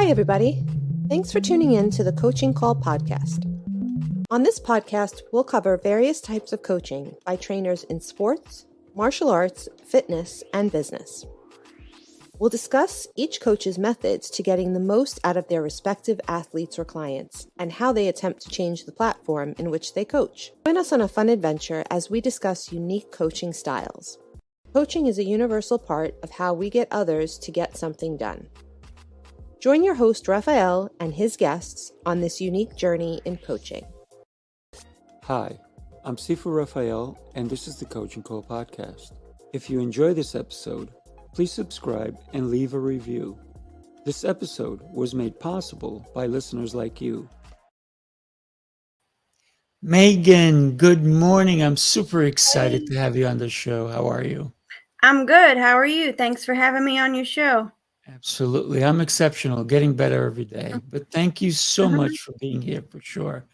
Hi, everybody. Thanks for tuning in to the Coaching Call podcast. On this podcast, we'll cover various types of coaching by trainers in sports, martial arts, fitness, and business. We'll discuss each coach's methods to getting the most out of their respective athletes or clients and how they attempt to change the platform in which they coach. Join us on a fun adventure as we discuss unique coaching styles. Coaching is a universal part of how we get others to get something done. Join your host, Rafael, and his guests on this unique journey in coaching. Hi, I'm Sifu Rafael, and this is the Coaching Call podcast. If you enjoy this episode, please subscribe and leave a review. This episode was made possible by listeners like you. Megan, good morning. I'm super excited to have you on the show. How are you? I'm good. How are you? Thanks for having me on your show. Absolutely. I'm exceptional, getting better every day. But thank you so much for being here, for sure.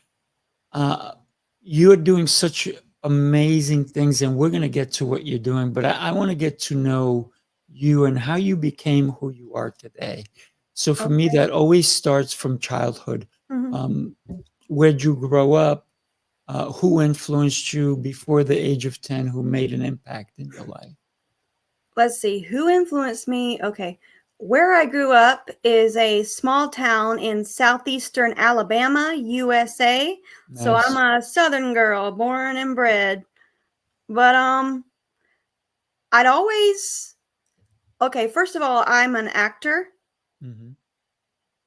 You're doing such amazing things, and we're going to get to what you're doing. But I want to get to know you and how you became who you are today. So for me, that always starts from childhood. Where'd you grow up? Who influenced you before the age of 10? Who made an impact in your life? Let's see. Who influenced me? Okay. Where I grew up is a small town in southeastern Alabama, USA. Nice. So I'm a Southern girl, born and bred. But I'd always first of all, I'm an actor.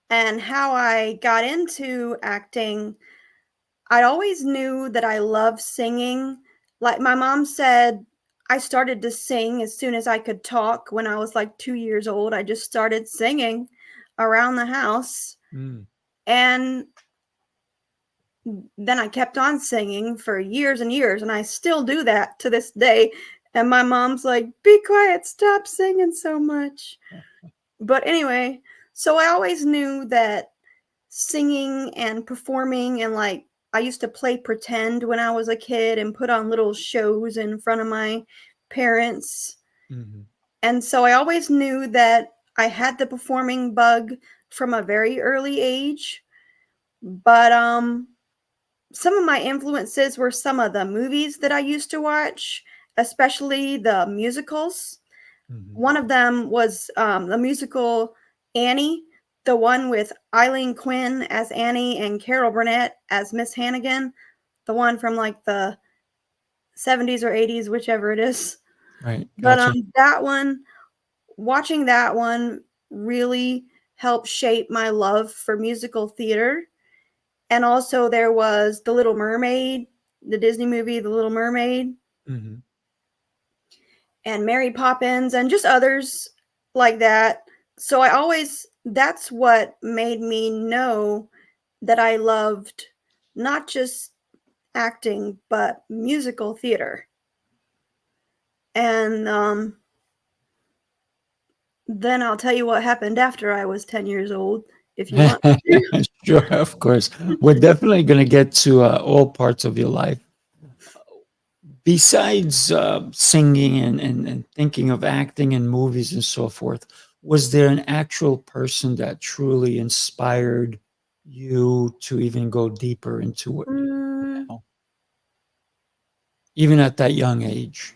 And how I got into acting, I always knew that I loved singing. Like my mom said, I started to sing as soon as I could talk. When I was like 2 years old, I just started singing around the house. And then I kept on singing for years and years, and I still do that to this day. And my mom's like, be quiet, stop singing so much. But anyway, so I always knew that singing and performing, and like I used to play pretend when I was a kid and put on little shows in front of my parents. And so I always knew that I had the performing bug from a very early age. But some of my influences were some of the movies that I used to watch, especially the musicals. One of them was the musical Annie, the one with Eileen Quinn as Annie and Carol Burnett as Miss Hannigan, the one from like the 70s or 80s, whichever it is. Right. Gotcha. But that one, watching that one really helped shape my love for musical theater. And also there was The Little Mermaid, the Disney movie, The Little Mermaid, and Mary Poppins, and just others like that. So that's what made me know that I loved not just acting, but musical theater. And then I'll tell you what happened after I was 10 years old, if you want. Sure, of course. We're definitely going to get to all parts of your life. Besides singing and thinking of acting in movies and so forth, was there an actual person that truly inspired you to even go deeper into what you do now? Even at that young age?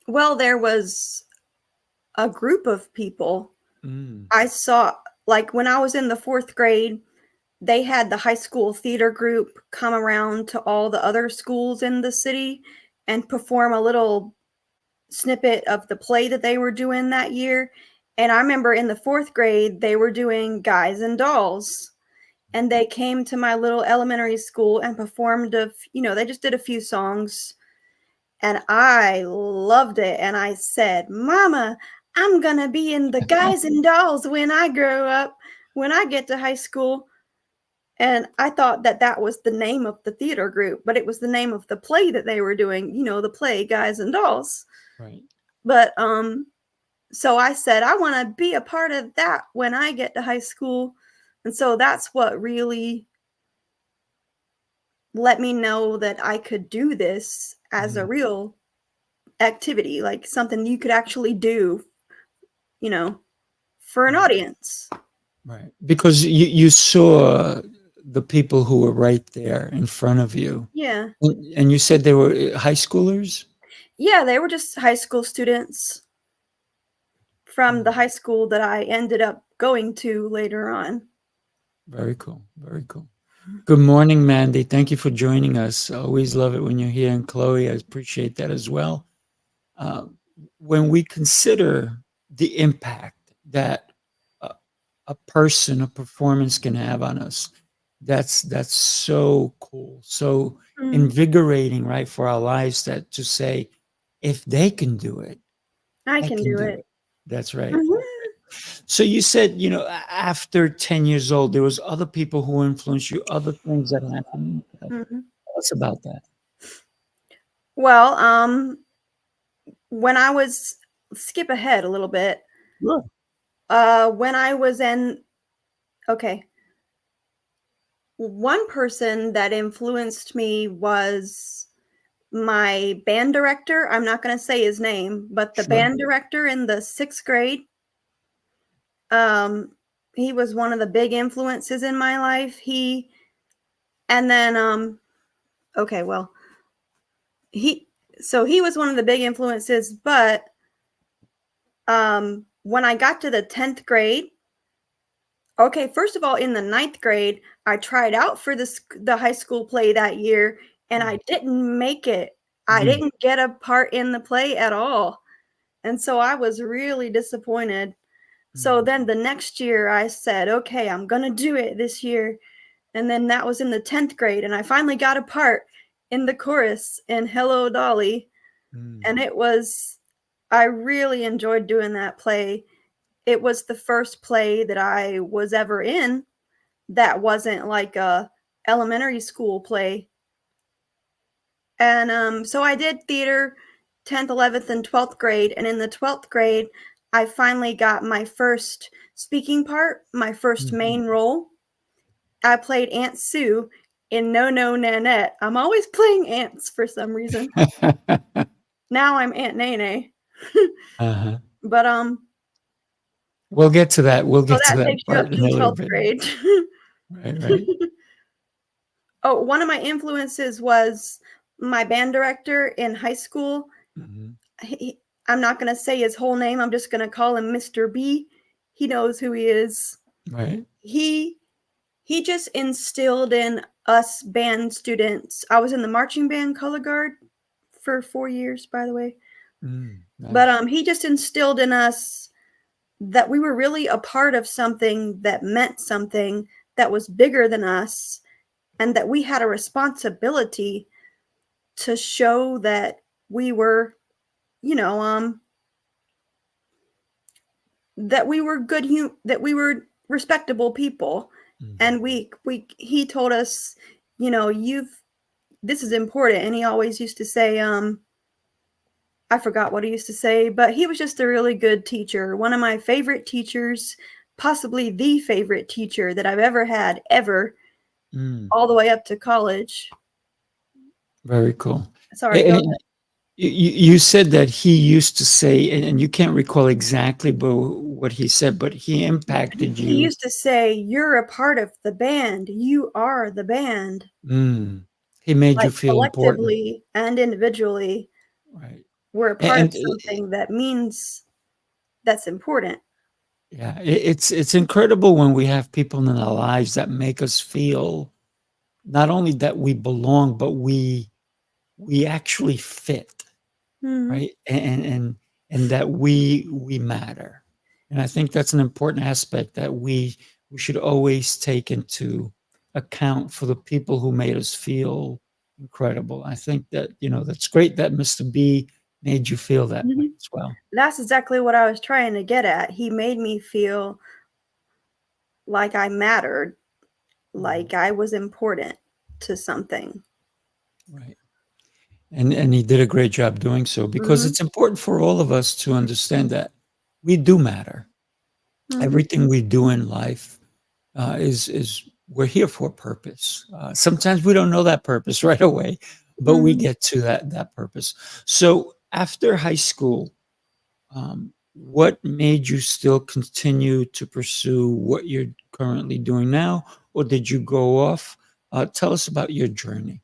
Well, there was a group of people. I saw, like when I was in the 4th grade, they had the high school theater group come around to all the other schools in the city and perform a little snippet of the play that they were doing that year. And I remember in the 4th grade, they were doing Guys and Dolls. And they came to my little elementary school and performed they just did a few songs. And I loved it. And I said, Mama, I'm going to be in the Guys and Dolls when I grow up, when I get to high school. And I thought that was the name of the theater group, but it was the name of the play that they were doing, the play Guys and Dolls. Right. But so I said, I want to be a part of that when I get to high school. And so that's what really let me know that I could do this as a real activity, like something you could actually do, for an Right. audience. Right. Because you saw the people who were right there in front of you. Yeah. And you said they were high schoolers? Yeah, they were just high school students from the Mm, high school that I ended up going to later on. very cool. Very cool. Good morning, Mandy. Thank you for joining us. I always love it when you're here. And Chloe, I appreciate that as well. Uh, when we consider the impact that a, a person, a performance can have on us, that's so cool, so Mm, invigorating, right, for our lives. That to say, if they can do it, I I can can do do it. it. That's right. Mhm, So you said, after 10 years old, there was other people who influenced you, other things that happened. mhm. Tell us about that. Well, when I was skip ahead a little bit. Sure. When I was in okay, one person that influenced me was my band director. I'm not going to say his name, but the Sure. band director in the 6th grade. Um, he was one of the big influences in my life. And then okay, well, he he was one of the big influences, but when I got to the 10th grade, okay, first of all, in the 9th grade, I tried out for the high school play that year, and I didn't make it. I Mm, didn't get a part in the play at all, and so I was really disappointed. So mm, then the next year, I said, "Okay, I'm gonna do it this year," and then that was in the 10th grade, and I finally got a part in the chorus in Hello, Dolly, mm, and I really enjoyed doing that play. It was the first play that I was ever in that wasn't like a elementary school play. And so I did theater 10th, 11th, and 12th grade. And in the 12th grade, I finally got my first speaking part, my first mhm. main role. I played Aunt Sue in No No Nanette. I'm always playing aunts for some reason. Now I'm Aunt Nae Nae. Uh-huh. But We'll get to that. We'll so get to that that takes you up part in to a little 12th bit. grade. Right, right. Oh, one of my influences was my band director in high school. Mhm. He, I'm not going to say his whole name. I'm just going to call him Mr. B. He knows who he is. Right. He he just instilled in us band students. I was in the marching band color guard for 4 years, by the way. But Nice. he just instilled in us that we were really a part of something that meant something that was bigger than us, and that we had a responsibility to show that we were, you know, that we were that we were respectable people. Mhm. And we he told us, you've this is important. And he always used to say, I forgot what he used to say, but he was just a really good teacher. One of my favorite teachers, possibly the favorite teacher that I've ever had, ever, Mm, all the way up to college. very cool. Sorry, go And ahead. you said that he used to say, and you can't recall exactly what he said, but he impacted He you. used to say, "You're a part of the band. You are the band." Mm, he made you Like, feel important. collectively and individually, Right. we're a part of And, something that's important. yeah, it's incredible when we have people in our lives that make us feel not only that we belong, but we actually fit. Mhm, Right? And that we matter. And I think that's an important aspect that we should always take into account for the people who made us feel incredible. I think that, that's great that Mr. B made you feel that way mhm. as well. That's exactly what I was trying to get at. He made me feel like I mattered, Mhm. like I was important to something. Right. And he did a great job doing so because Mhm, it's important for all of us to understand that we do matter. mhm, Everything we do in life is we're here for a purpose. Sometimes we don't know that purpose right away, but we mhm. get to that purpose. So after high school, what made you still continue to pursue what you're currently doing now, or did you go off? Tell us about your journey.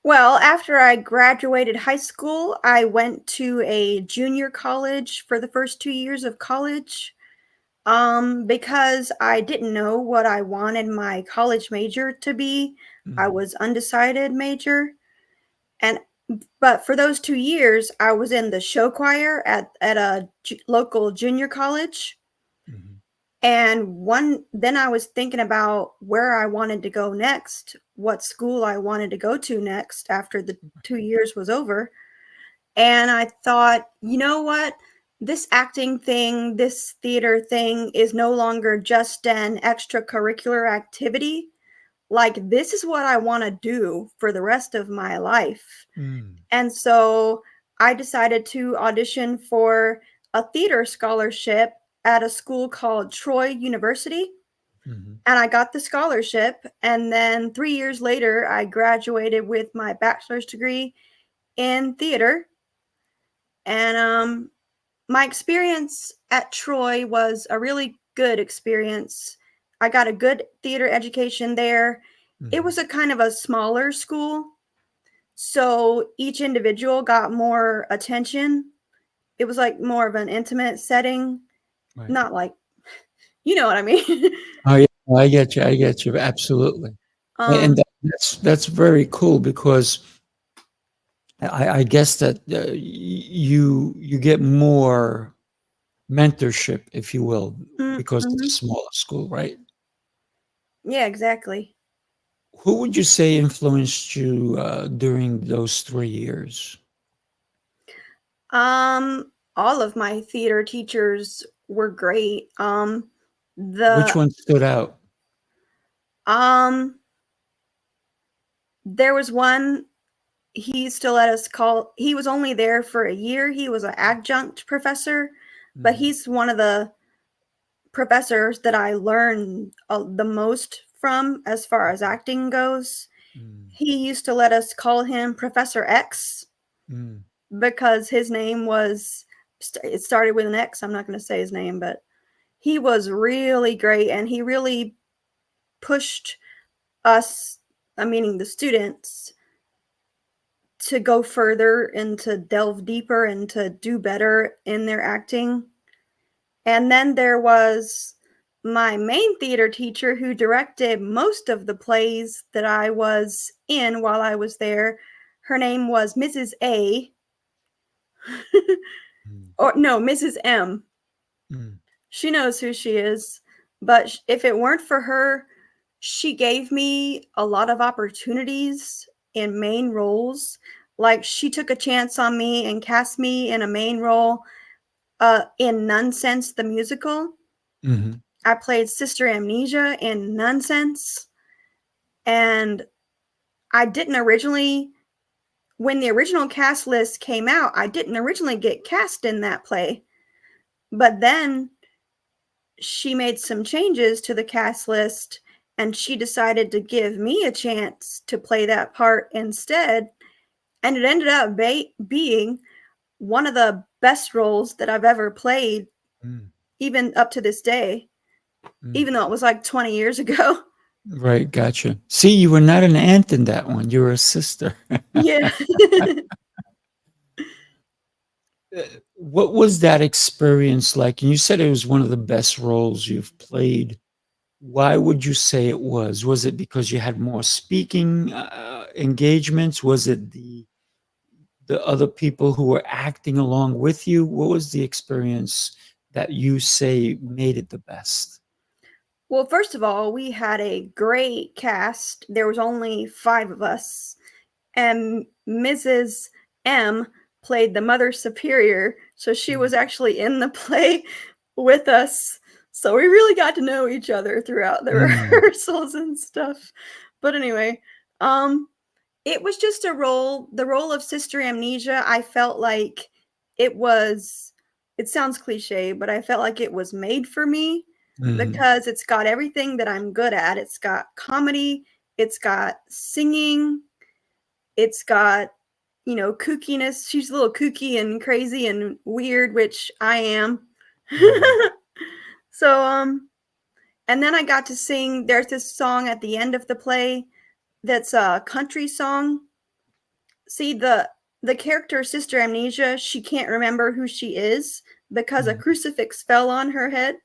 Well, after I graduated high school, I went to a junior college for the first 2 years of college, because I didn't know what I wanted my college major to be. I Mhm, was undecided major, and but for those 2 years, I was in the show choir at a local junior college, mhm, and one then I was thinking about where I wanted to go next, what school I wanted to go to next after the 2 years was over. And I thought, you know what? This acting thing, this theater thing is no longer just an extracurricular activity. Like, this is what I want to do for the rest of my life. mm, And so I decided to audition for a theater scholarship at a school called Troy University. mhm. And I got the scholarship. And then 3 years later, I graduated with my bachelor's degree in theater. And my experience at Troy was a really good experience. I got a good theater education there. It Mhm. was a kind of a smaller school, so each individual got more attention. It was like more of an intimate setting, Right. not like, you know what I mean? Oh, yeah. I get you, absolutely. And um that's very cool because I guess that, you get more mentorship, if you will, because it's a mhm. smaller school, right? Yeah, exactly. Who would you say influenced you, during those 3 years? All of my theater teachers were great. Which The one stood out? um there was one. He still let us call he was only there for a year. He was an adjunct professor, but Mhm, he's one of the professors that I learned the most from as far as acting goes. mm, He used to let us call him Professor X mm, because his name was it started with an X. I'm not going to say his name, but he was really great and he really pushed us, I meaning the students, to go further and to delve deeper and to do better in their acting. And then there was my main theater teacher who directed most of the plays that I was in while I was there. Her name was Mrs. A. mm, Or no, Mrs. M. mm, She knows who she is. But if it weren't for her, she gave me a lot of opportunities in main roles. Like, she took a chance on me and cast me in a main role in Nonsense the musical. mhm, I played Sister Amnesia in Nonsense, and I didn't originally when the original cast list came out, I didn't originally get cast in that play. But then she made some changes to the cast list and she decided to give me a chance to play that part instead, and it ended up being one of the best roles that I've ever played, mm, even up to this day, mm. even though it was like 20 years ago. Right, gotcha. See, you were not an aunt in that one, you were a sister. Yeah. What was that experience like? And you said it was one of the best roles you've played. Why would you say it was? Was it because you had more speaking, engagements? Was it the other people who were acting along with you? What was the experience that you say made it the best? Well, first of all, we had a great cast. There was only 5 of us, and Mrs. M played the Mother Superior, so she Mm, was actually in the play with us. So we really got to know each other throughout the mm, rehearsals and stuff. But anyway, um it was just the role of Sister Amnesia. I felt like it was it sounds cliche, but I felt like it was made for me mhm, because it's got everything that I'm good at. It's got comedy, it's got singing, it's got you know, kookiness. She's a little kooky and crazy and weird, which I am. So, and then I got to sing. There's this song at the end of the play that's a country song. See, the character Sister Amnesia, she can't remember who she is because a crucifix fell on her head.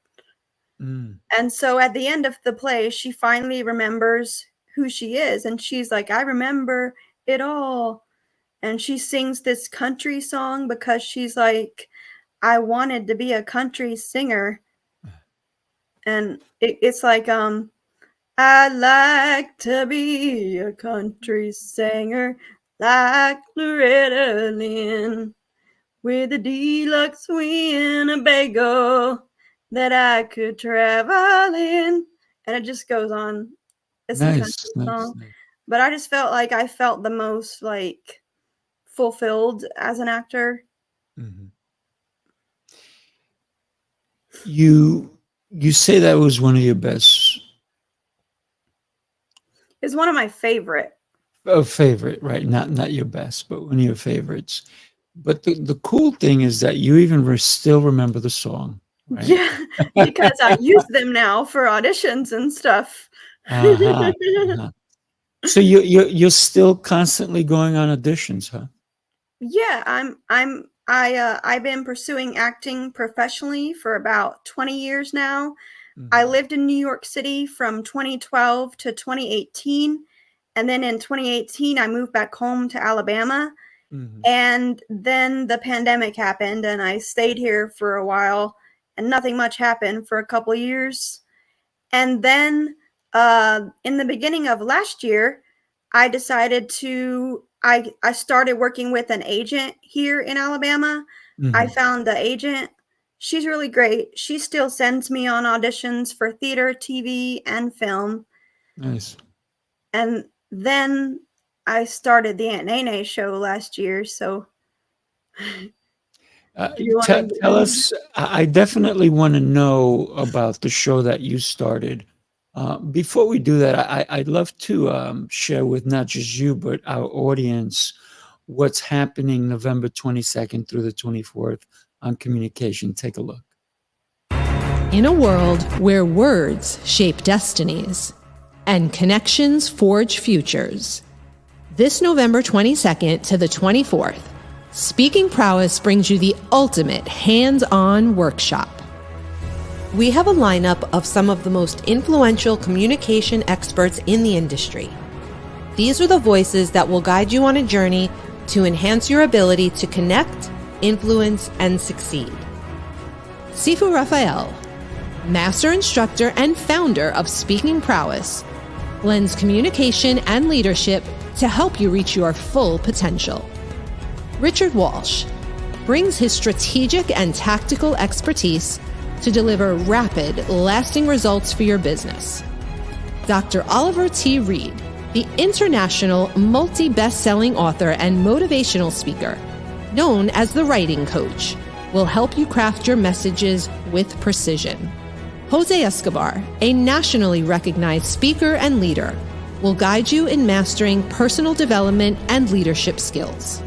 And so at the end of the play, she finally remembers who she is. And she's like, I remember it all. And she sings this country song because she's like, I wanted to be a country singer. And it's like, I'd like to be a country singer like Loretta Lynn with a deluxe Winnebago that I could travel in. And it just goes on. It's a country song. Nice. But I just felt like I felt the most like fulfilled as an actor. You say that was one of your best. It's one of my favorite. Favorite, right? Not your best, but one of your favorites. But the cool thing is that you even still remember the song, right? Yeah, because I use them now for auditions and stuff. So you're still constantly going on auditions, huh? Yeah, I've been pursuing acting professionally for about 20 years now. I lived in New York City from 2012 to 2018. And then in 2018, I moved back home to Alabama. And then the pandemic happened and I stayed here for a while and nothing much happened for a couple of years. And then in the beginning of last year, I decided to, I started working with an agent here in Alabama. I found the agent. She's really great. She still sends me on auditions for theater, TV, and film. Nice. And then I started the Aunt Nae Nae Show last year. So tell us, I definitely want to know about the show that you started. Before we do that, I'd love to share with not just you, but our audience what's happening November 22nd through the 24th on communication. Take a look. In a world where words shape destinies and connections forge futures, this November 22nd to the 24th, Speaking Prowess brings you the ultimate hands-on workshop. We have a lineup of some of the most influential communication experts in the industry. These are the voices that will guide you on a journey to enhance your ability to connect, influence, and succeed. Sifu Rafael, master instructor and founder of Speaking Prowess, blends communication and leadership to help you reach your full potential. Richard Walsh brings his strategic and tactical expertise to deliver rapid, lasting results for your business. Dr. Oliver T. Reed, the international multi-best-selling author and motivational speaker, known as the Writing Coach, will help you craft your messages with precision. Jose Escobar, a nationally recognized speaker and leader, will guide you in mastering personal development and leadership skills.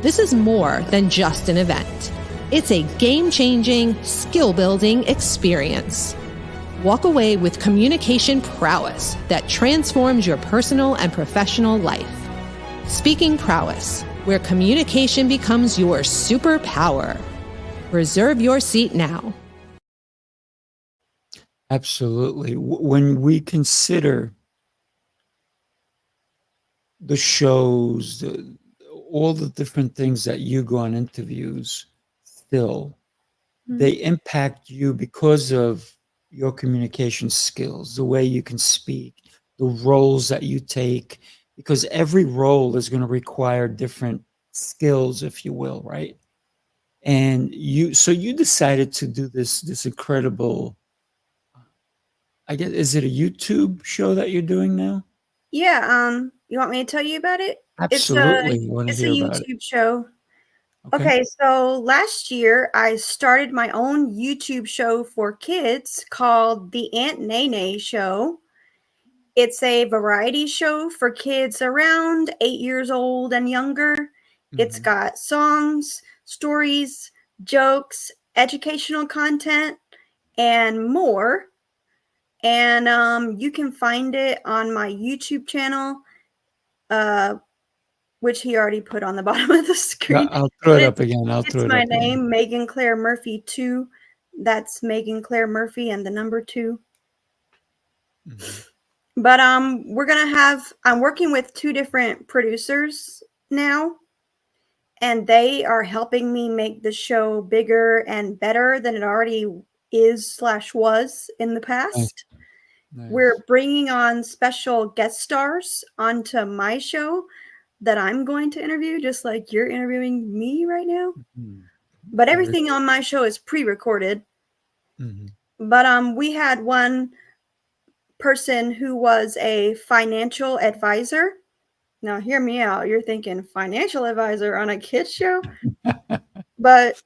This is more than just an event. It's a game-changing, skill-building experience. Walk away with communication prowess that transforms your personal and professional life. Speaking Prowess, where communication becomes your superpower. Reserve your seat now. Absolutely. When we consider the shows, all the different things that you go on interviews, still, they impact you because of your communication skills, the way you can speak, the roles that you take, because every role is going to require different skills, if you will, right? And you decided to do this incredible, I guess, is it a YouTube show that you're doing now? Yeah, you want me to tell you about it? Absolutely. It's a YouTube show. Okay, so last year I started my own YouTube show for kids called the Aunt Nae Nae Show. It's a variety show for kids around 8 years old and younger. It's got songs, stories, jokes, educational content, and more. And you can find it on my YouTube channel, which he already put on the bottom of the screen. I'll throw But it up again. I'll throw it's it my up again. name, Megan Claire Murphy 2. That's Megan Claire Murphy and the number 2. But I'm working with 2 different producers now, and they are helping me make the show bigger and better than it already is/was in the past. Nice. We're bringing on special guest stars onto my show that I'm going to interview, just like you're interviewing me right now. But everything on my show is pre-recorded. But we had one person who was a financial advisor. Now, hear me out. You're thinking financial advisor on a kids show? But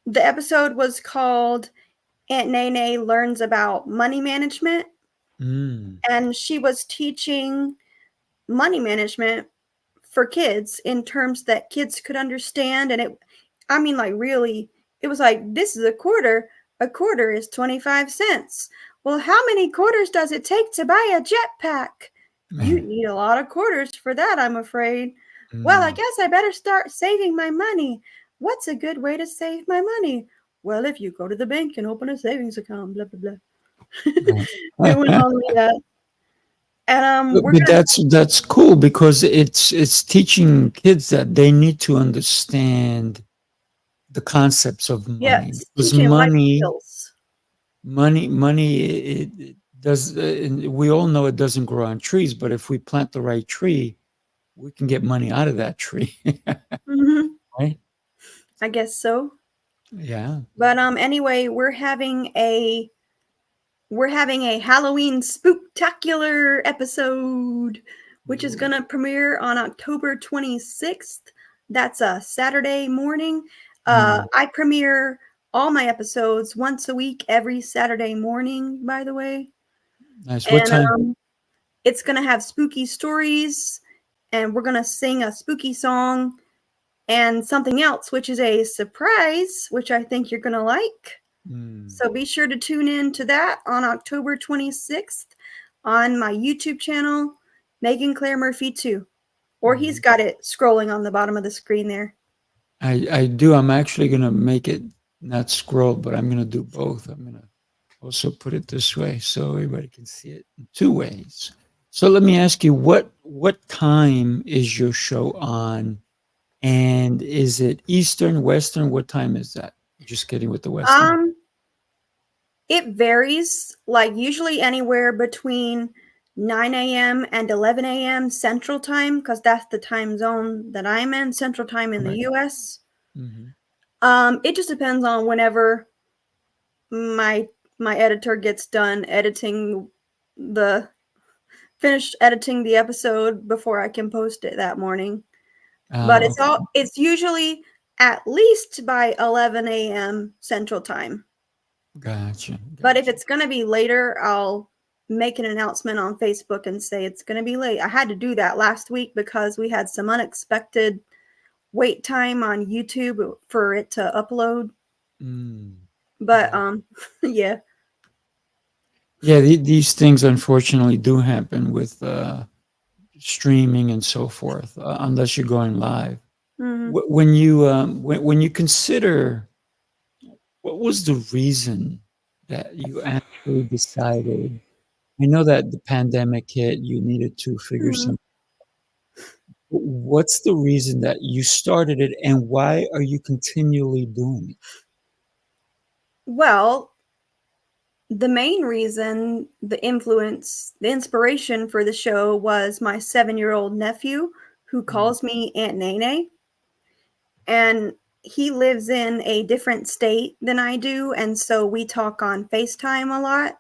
the episode was called Aunt Nae Nae Learns About Money Management. And she was teaching money management for kids in terms that kids could understand. And really, it was like, this is a quarter. A quarter is 25 cents. Well, how many quarters does it take to buy a jetpack? You need a lot of quarters for that, I'm afraid. Well, I guess I better start saving my money. What's a good way to save my money? Well, if you go to the bank and open a savings account, blah, blah, blah. It went on like that. And that's cool because it's teaching kids that they need to understand the concepts of money. Yes, because teaching life skills. money it does. We all know it doesn't grow on trees, but if we plant the right tree, we can get money out of that tree. Right? I guess so. Yeah. But anyway, we're having a Halloween spooktacular episode, which is gonna premiere on October 26th. That's a Saturday morning. I premiere all my episodes once a week, every Saturday morning, by the way. Nice. What time? It's gonna have spooky stories, and we're gonna sing a spooky song and something else, which is a surprise, which I think you're gonna like. So be sure to tune in to that on October 26th on my YouTube channel, Megan Claire Murphy 2. Or he's got it scrolling on the bottom of the screen there. I do. I'm actually going to make it not scroll, but I'm going to do both. I'm going to also put it this way so everybody can see it in 2 ways. So let me ask you, what time is your show on? And is it Eastern, Western? What time is that? Just kidding with the Western. It varies, like usually anywhere between 9 a.m. and 11 a.m. Central Time, because that's the time zone that I'm in, Central Time in the U.S. It just depends on whenever my editor gets done finished editing the episode before I can post it that morning. But it's usually at least by 11 a.m. Central Time. Gotcha. But if it's going to be later, I'll make an announcement on Facebook and say it's going to be late. I had to do that last week because we had some unexpected wait time on YouTube for it to upload. But yeah. Yeah, these things unfortunately do happen with streaming and so forth, unless you're going live. When you consider, what was the reason that you actually decided? I know that the pandemic hit, you needed to figure something. What's the reason that you started it, and why are you continually doing it? Well, the main reason, the inspiration for the show was my 7-year-old nephew who calls me Aunt Nae Nae. And he lives in a different state than I do, and so we talk on FaceTime a lot.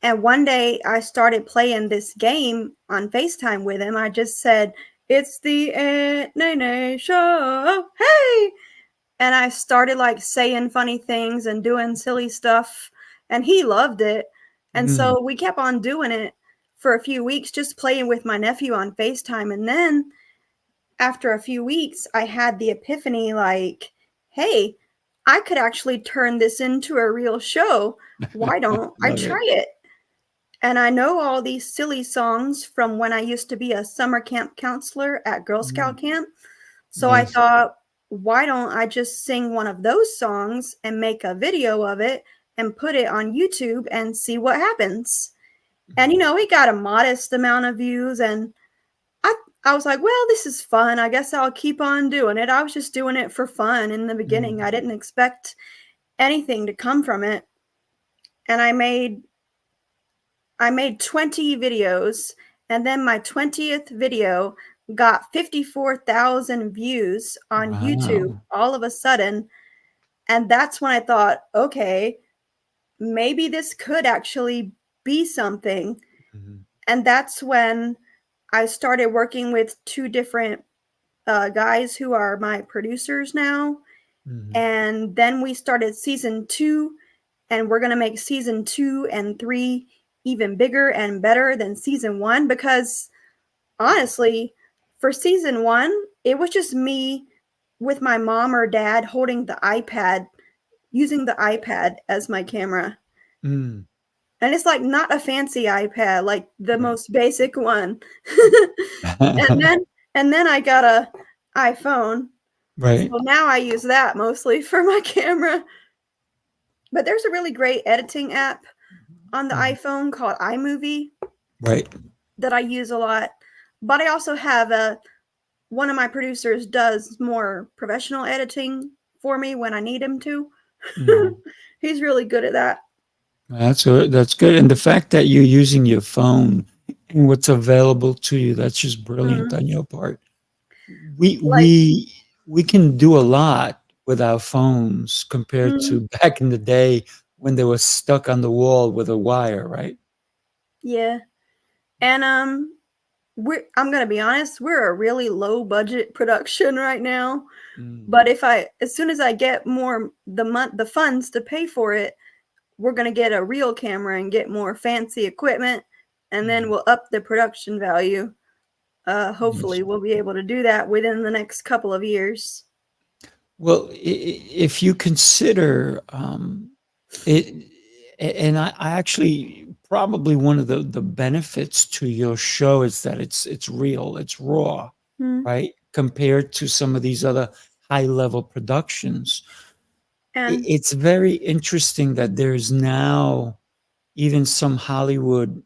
And one day I started playing this game on FaceTime with him. I just said, "It's the Aunt Nae Nae Show, hey!" And I started like saying funny things and doing silly stuff, and he loved it. And so we kept on doing it for a few weeks, just playing with my nephew on FaceTime. And then after a few weeks, I had the epiphany like, hey, I could actually turn this into a real show. Why don't I Love try it. it? And I know all these silly songs from when I used to be a summer camp counselor at Girl Scout Mm, camp. So I nice. thought, why don't I just sing one of those songs and make a video of it and put it on YouTube and see what happens? And Mhm. it got a modest amount of views, and I I was like, well, this is fun. I guess I'll keep on doing it. I was just doing it for fun in the beginning. I Mm, didn't expect anything to come from it. And I made 20 videos, and then my 20th video got 54,000 views on YouTube wow. all of a sudden. And that's when I thought, okay, maybe this could actually be something. Mhm, And that's when I started working with two different guys who are my producers now. mhm, And then we started season 2, and we're going to make season 2 and 3 even bigger and better than season 1, because honestly, for season 1, it was just me with my mom or dad holding the iPad, using the iPad as my camera. mm, And it's like not a fancy iPad, like the right. most basic one. and then and then I got a iPhone. So Right, now I use that mostly for my camera. But there's a really great editing app on the mhm, iPhone called iMovie right. that I use a lot. But I also have a one of my producers does more professional editing for me when I need him to. Mhm. He's really good at that. That's good, and the fact that you're using your phone and what's available to you, that's just brilliant Mhm. on your part. We Like, we we can do a lot with our phones compared mhm, to back in the day when they were stuck on the wall with a wire, right? yeah. And I'm gonna be honest, we're a really low budget production right now. Mm, But as soon as I get more the funds to pay for it, we're gonna get a real camera and get more fancy equipment, and then mhm. we'll up the production value. Yes. Hopefully, we'll be able to do that within the next couple of years. Well, if you consider it, and I actually probably one of the benefits to your show is that it's real, it's raw, Mhm. right? Compared to some of these other high level productions. And It's very interesting that there's now even some Hollywood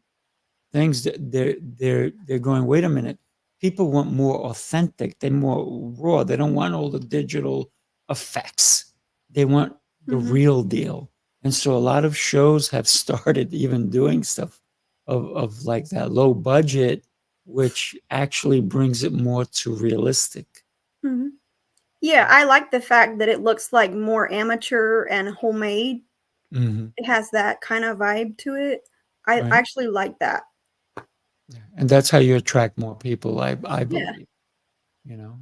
things that they're going, wait a minute, people want more authentic, they're more raw, they don't want all the digital effects, they want the mhm, real deal. And so a lot of shows have started even doing stuff of like that low budget, which actually brings it more to realistic. mhm. Yeah, I like the fact that it looks like more amateur and homemade. Mhm. It has that kind of vibe to it. I Right. actually like that. Yeah. And that's how you attract more people, I Yeah. believe.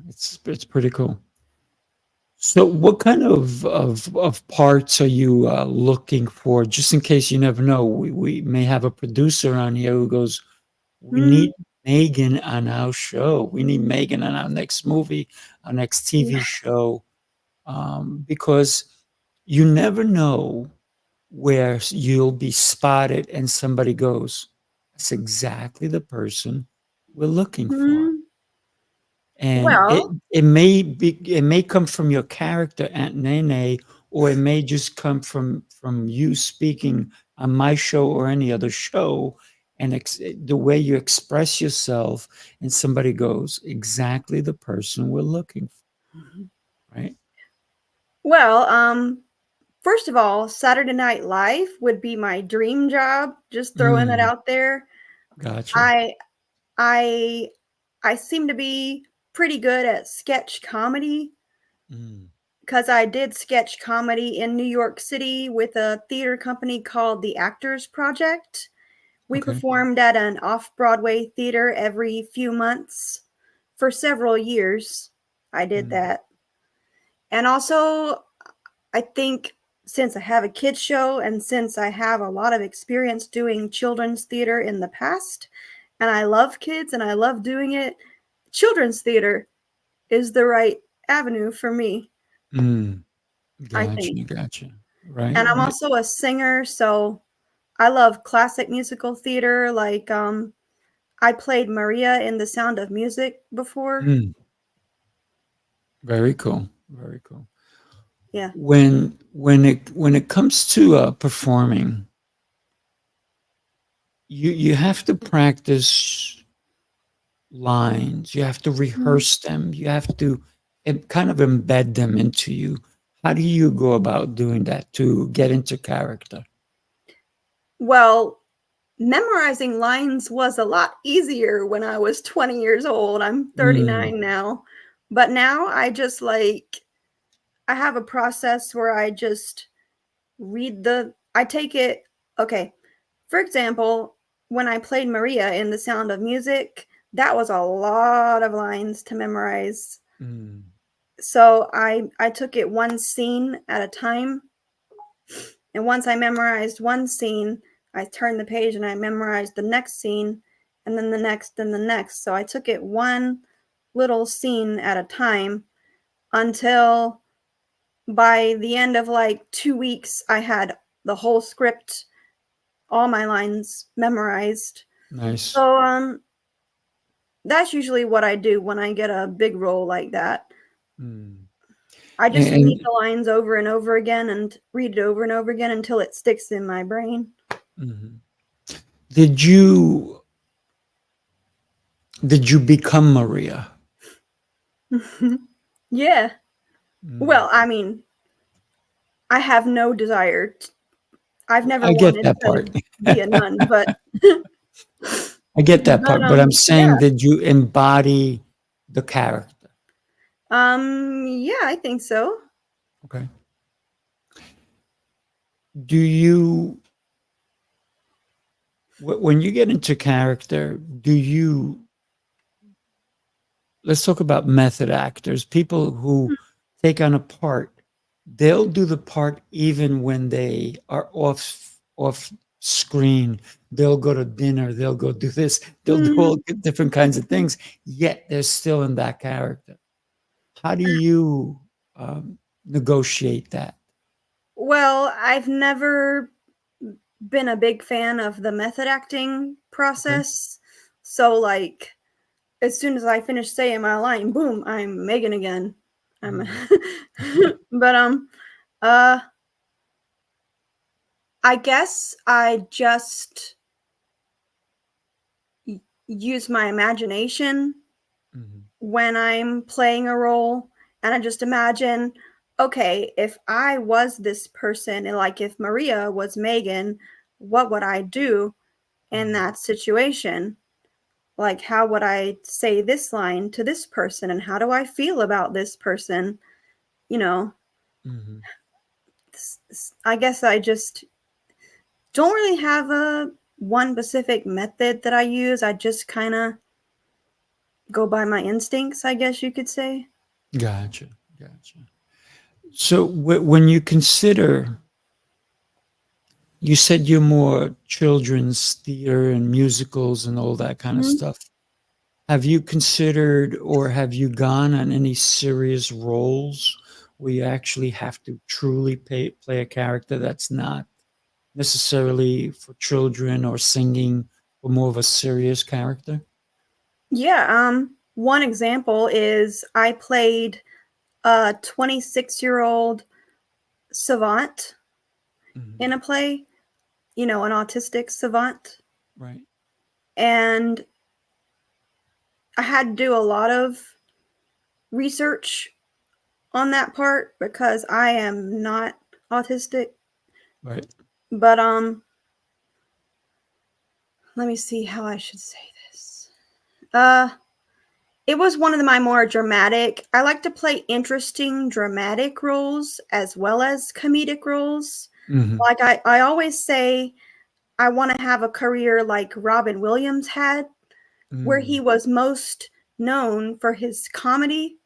It's pretty cool. So what kind of parts are you, looking for? Just in case you never know, we may have a producer on here who goes, "We Mm, need Megan on our show. We need Megan on our next movie, our next TV yeah. show," because you never know where you'll be spotted and somebody goes, "That's exactly the person we're looking for." Mm, And it well, it may be it may come from your character, Aunt Nae Nae, or it may just come from you speaking on my show or any other show, and the way you express yourself, and somebody goes, "Exactly the person we're looking for," right? well, first of all, Saturday Night Live would be my dream job. Just throwing it Mm, out there. gotcha. I I I seem to be pretty good at sketch comedy Mm, because I did sketch comedy in New York City with a theater company called the Actors Project. We okay. performed at an off-Broadway theater every few months for several years. I did Mm, that. And also, I think since I have a kids show and since I have a lot of experience doing children's theater in the past, and I love kids and I love doing it, children's theater is the right avenue for me, Mm. I think. Gotcha. Right, And I'm right. also a singer, so I love classic musical theater. Like, I played Maria in The Sound of Music before. Mm. Very cool. Very cool. Yeah. When it comes to performing, you have to practice lines. You have to Mhm. rehearse them. You have to kind of embed them into you. How do you go about doing that to get into character? Well, memorizing lines was a lot easier when I was 20 years old. I'm Mm. 39 now. But now I just like I have a process where I just I take it okay. For example, when I played Maria in The Sound of Music, that was a lot of lines to memorize. Mm. So I took it one scene at a time, and once I memorized one scene, I turned the page and I memorized the next scene, and then the next and the next. So I took it one little scene at a time until by the end of like 2 weeks I had the whole script, all my lines memorized. Nice. So that's usually what I do when I get a big role like that. Mm. I just read And the lines over and over again and read it over and over again until it sticks in my brain. mhm. Did you did you become Maria? Yeah. Mm. Well, I mean, I have no desire. I've never I get wanted that part. to be a nun, but I get that but part, but I'm yeah. saying, did you embody the character? Yeah, I think so. Okay. Do you when you get into character, do you let's talk about method actors, people who take on a part. They'll do the part even when they are off screen. They'll go to dinner, they'll go do this, they'll do all Mm, different kinds of things, yet they're still in that character. How do you negotiate that? well, I've never been a big fan of the method acting Okay. process. So like as soon as I finish saying my line, boom, I'm Megan again. I'm Mm. but uh I guess I just use my imagination Mhm. when I'm playing a role, and I just imagine, okay, if I was this person and like if Maria was Megan, what would I do in Mm. that situation? Like how would I say this line to this person and how do I feel about this person? You know, Mhm. I guess I just don't really have a one specific method that I use. I just kind of go by my instincts, I guess you could say. Gotcha. Gotcha. So when you consider, you said you're more children's theater and musicals and all that kind of Mhm. stuff. Have you considered or have you gone on any serious roles where you actually have to truly play a character that's not necessarily for children or singing, but more of a serious character? Yeah, one example is I played a 26-year-old savant Mhm. in a play, an autistic savant, Right. and I had to do a lot of research on that part because I am not autistic. Right. But let me see how I should say this. Uh it was one of my more dramatic. I like to play interesting dramatic roles as well as comedic roles. Mhm. Like I always say I want to have a career like Robin Williams had, where he Mm. was most known for his comedy,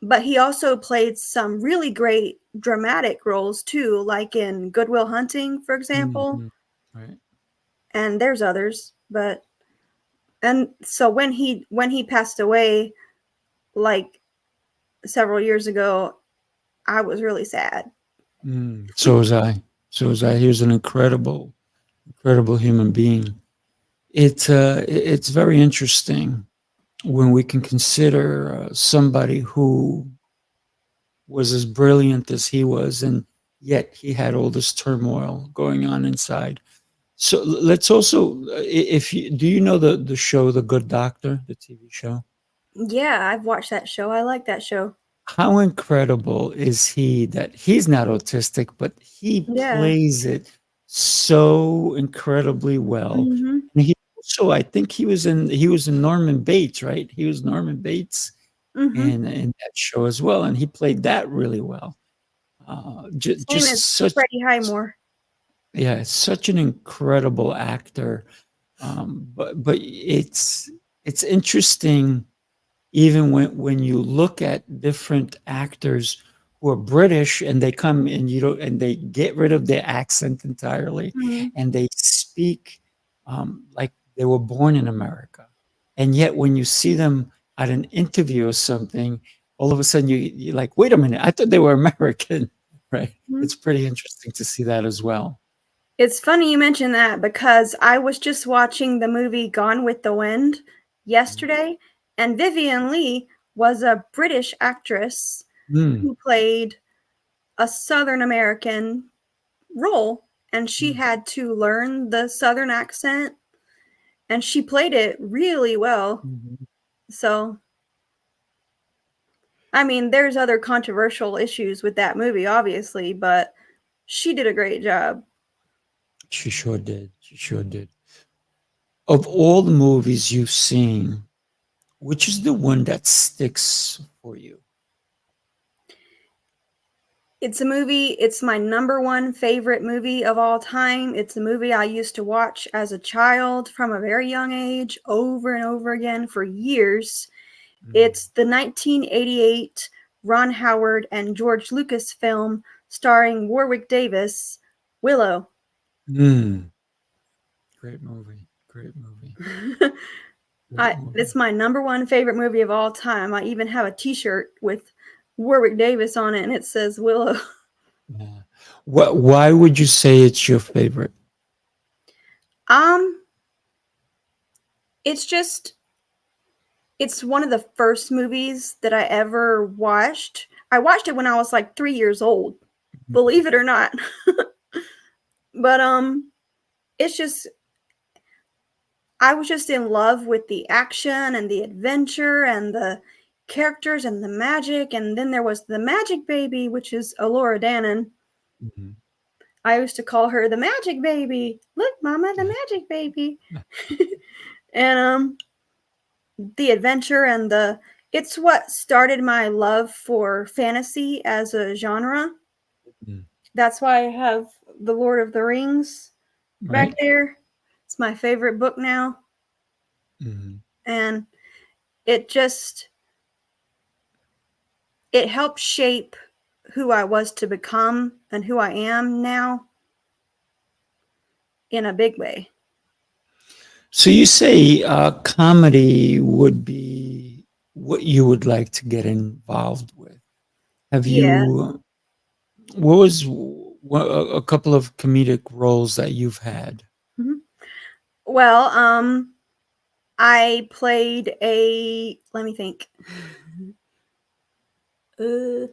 but he also played some really great dramatic roles too, like in Good Will Hunting, for example. Mhm. Right. And there's others, but and so when he passed away, like several years ago, I was really sad. So was I. So was I. He was an incredible, incredible human being. It's very interesting when we can consider somebody who was as brilliant as he was, and yet he had all this turmoil going on inside. So let's also, if you do, you know the show, The Good Doctor, the TV show. Yeah, I've watched that show. I like that show. How incredible is he that he's not autistic, but he Yeah. plays it so incredibly well. Mm-hmm. And he also, I think he was in Norman Bates, right? He was Norman Bates Mm-hmm. in that show as well, and he played that really well. Same as Just such, Freddie Highmore. yeah, such an incredible actor. But it's interesting even when you look at different actors who are British and they come and you don't and they get rid of their accent entirely Mm-hmm. and they speak like they were born in America. And yet when you see them at an interview or something, all of a sudden you're like, wait a minute, I thought they were American, right? It's pretty interesting to see that as well. It's funny you mention that because I was just watching the movie Gone with the Wind yesterday, and Vivian Leigh was a British actress Mm, who played a Southern American role, and she mm, had to learn the Southern accent, and she played it really well. mhm. So, I mean, there's other controversial issues with that movie, obviously, but she did a great job. She sure did. She sure did. Of all the movies you've seen, which is the one that sticks for you? It's a movie, it's my number one favorite movie of all time. It's a movie I used to watch as a child from a very young age over and over again for years. It's the 1988 Ron Howard and George Lucas film starring Warwick Davis, Willow. Mm, great movie. Great movie. Great It's movie. my number one favorite movie of all time. I even have a T-shirt with Warwick Davis on it, and it says Willow. Yeah. Why would you say it's your favorite? Um, it's just it's one of the first movies that I ever watched. I watched it when I was like 3 years old, believe it or not. But it's just I was just in love with the action and the adventure and the characters and the magic, and then there was the magic baby, which is Alora Dannon. Mhm. I used to call her the magic baby. Look, mama, the Yeah. magic baby. And the adventure and the it's what started my love for fantasy as a genre. Mm. That's why I have The Lord of the Rings back Right? there. It's my favorite book now, Mhm. and it just it helped shape who I was to become and who I am now in a big way. So you say comedy would be what you would like to get involved with. Have Yeah. you, what was a couple of comedic roles that you've had? Mhm. Well, I played a let me think. Uh,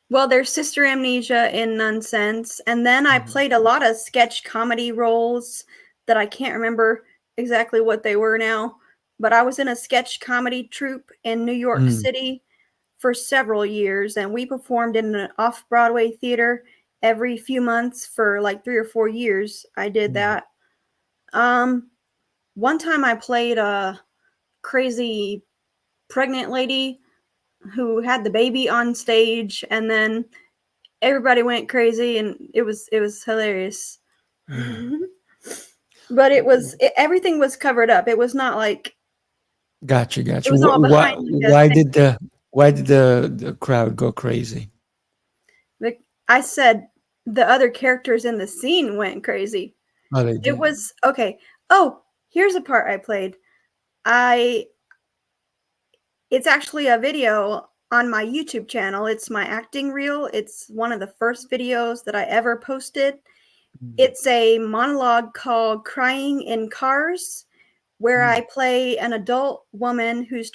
well, there's Sister Amnesia in Nonsense, and then I Mhm. played a lot of sketch comedy roles that I can't remember exactly what they were now, but I was in a sketch comedy troupe in New York Mm, City for several years, and we performed in an off-Broadway theater every few months for like 3 or 4 years. I did mm, that. Um, one time I played a crazy pregnant lady who had the baby on stage, and then everybody went crazy, and it was hilarious. mm. But everything was covered up. It was not like Gotcha, it gotcha. was all behind like a Why did the crowd go crazy? like I said the other characters in the scene went crazy. Oh, they It did. was okay. Oh, here's a part I played. I It's actually a video on my YouTube channel. It's my acting reel. It's one of the first videos that I ever posted. It's a monologue called Crying in Cars, where I play an adult woman who's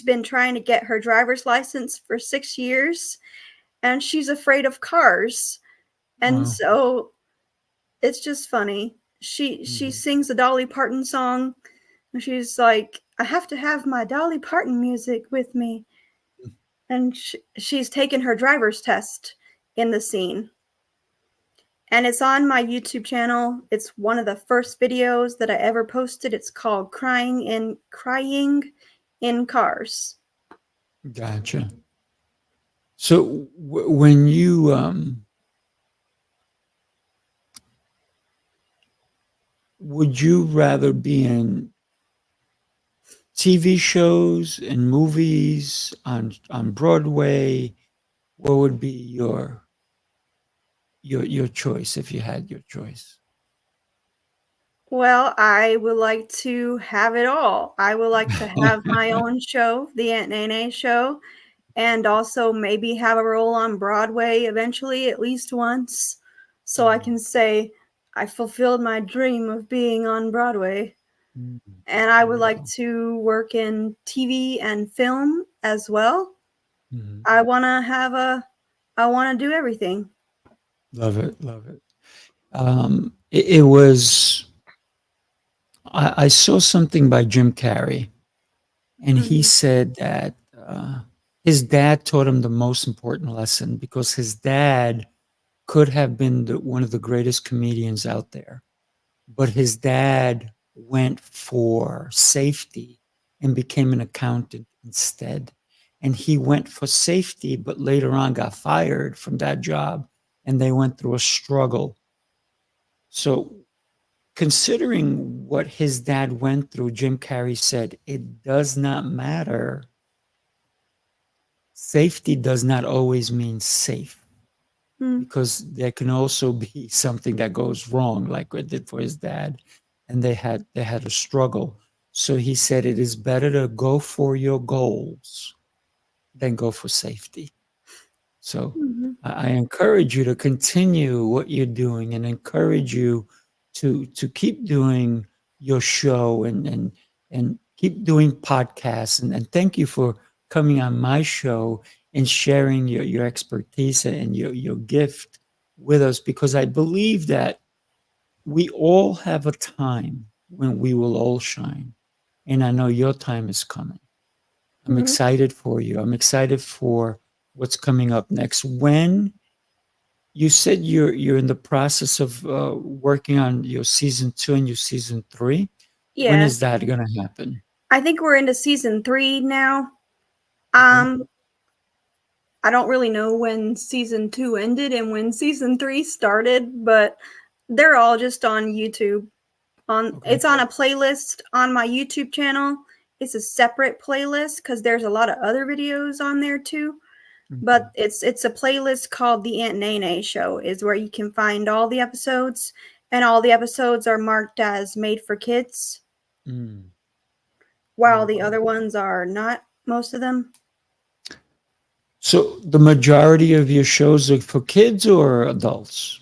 been trying to get her driver's license for 6 years, and she's afraid of cars. And Wow. so it's just funny. She sings the Dolly Parton song, and she's like, I have to have my Dolly Parton music with me. And she's taken her driver's test in the scene. And it's on my YouTube channel. It's one of the first videos that I ever posted. It's called Crying in Cars. Gotcha. So when you would you rather be in TV shows and movies on Broadway? What would be your choice if you had your choice? Well, I would like to have it all. I would like to have my own show, the Aunt Nae Nae Show, and also maybe have a role on Broadway eventually, at least once, so I can say I fulfilled my dream of being on Broadway. And I would like to work in TV and film as well. I want to do everything. Love it, love it. It was I saw something by Jim Carrey, and he said that his dad taught him the most important lesson because his dad could have been one of the greatest comedians out there, but his dad went for safety and became an accountant instead. And he went for safety, but later on got fired from that job, and they went through a struggle. So, considering what his dad went through, Jim Carrey said, it does not matter. Safety does not always mean safe, because there can also be something that goes wrong, like it did for his dad, and they had a struggle. So he said it is better to go for your goals than go for safety. So I encourage you to continue what you're doing, and encourage you to keep doing your show and keep doing podcasts. And thank you for coming on my show and sharing your expertise and your gift with us, because I believe that we all have a time when we will all shine. And I know your time is coming. I'm excited for you. I'm excited for what's coming up next. When you said you're in the process of working on your season 2 and your season 3, when Yeah. is that going to happen? I think we're into season 3 now. Okay. I don't really know when season 2 ended and when season 3 started, but they're all just on YouTube. It's on a playlist on my YouTube channel. It's a separate playlist because there's a lot of other videos on there too. But it's a playlist called the Aunt Nae Nae Show, is where you can find all the episodes, and all the episodes are marked as made for kids, while the other ones are not, most of them. So the majority of your shows are for kids or adults?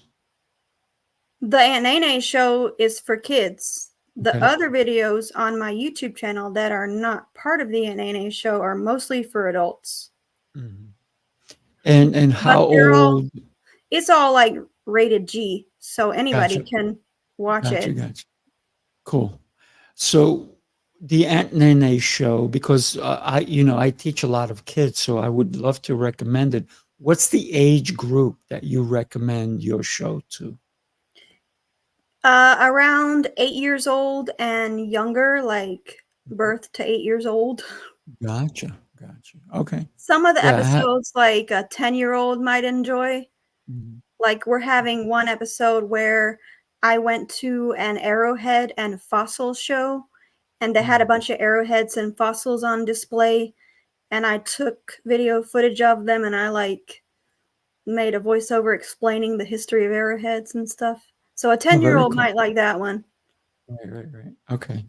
The Aunt Nae Nae Show is for kids. The Okay. other videos on my YouTube channel that are not part of the Aunt Nae Nae Show are mostly for adults. And how old? It's all like rated G, so anybody Gotcha. can watch it. Gotcha. Cool. So the Aunt Nae Nae Show, because I teach a lot of kids, so I would love to recommend it. What's the age group that you recommend your show to? Around 8 years old and younger, like birth to 8 years old. Gotcha. Okay. Some of the Yeah, episodes, like a 10-year-old might enjoy. Like we're having one episode where I went to an arrowhead and fossil show, and they had a bunch of arrowheads and fossils on display, and I took video footage of them, and I made a voiceover explaining the history of arrowheads and stuff. So a 10-year-old cool. might like that one. Right. Okay.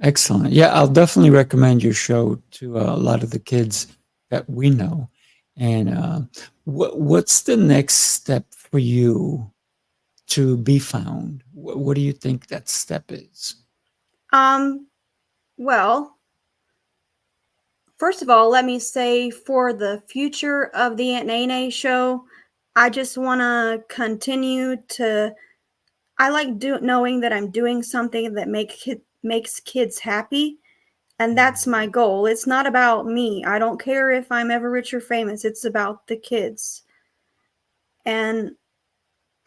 Excellent. Yeah, I'll definitely recommend your show to a lot of the kids that we know. And what's the next step for you to be found? What do you think that step is? Well, first of all, let me say for the future of the Aunt Nae Nae Show, I just want to continue to. I like knowing that I'm doing something that makes kids happy, and that's my goal. It's not about me. I don't care if I'm ever rich or famous. It's about the kids. And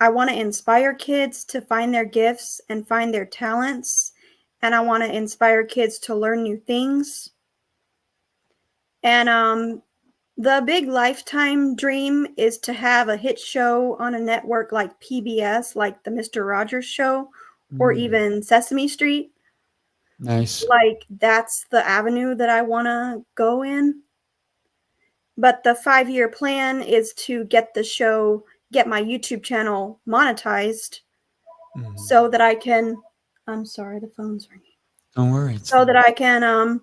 I want to inspire kids to find their gifts and find their talents. And I want to inspire kids to learn new things. And the big lifetime dream is to have a hit show on a network like PBS, like the Mr. Rogers Show, or even Sesame Street. Nice. Like, that's the avenue that I want to go in. But the 5-year plan is to get my YouTube channel monetized so that I can, I'm sorry, the phone's ringing. Don't worry. So that I can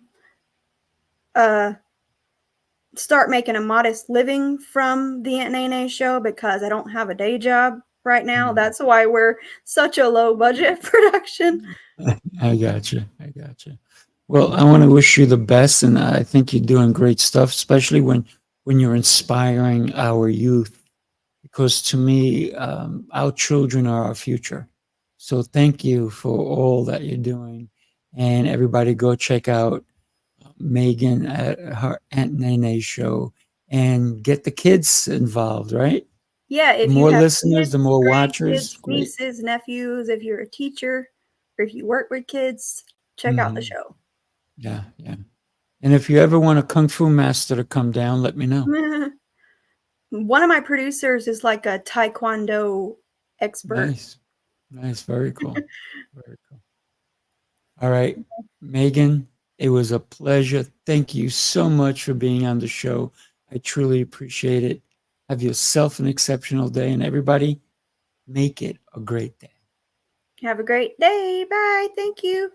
start making a modest living from the Aunt Nae Nae Show, because I don't have a day job right now. That's why we're such a low budget production. I got you. I got you. Well, I want to wish you the best, and I think you're doing great stuff, especially when you're inspiring our youth. Because to me, our children are our future. So thank you for all that you're doing, and everybody go check out Megan at her Aunt Nae Nae Show and get the kids involved. Right? Yeah, The if you more have listeners, kids, the more watchers. grandkids, Great. nieces, nephews, if you're a teacher, or if you work with kids, check out the show. Yeah, yeah. And if you ever want a kung fu master to come down, let me know. One of my producers is like a taekwondo expert. Nice. Nice. Very cool. Very cool. All right, Megan, it was a pleasure. Thank you so much for being on the show. I truly appreciate it. Have yourself an exceptional day, and everybody, make it a great day. Have a great day. Bye. Thank you.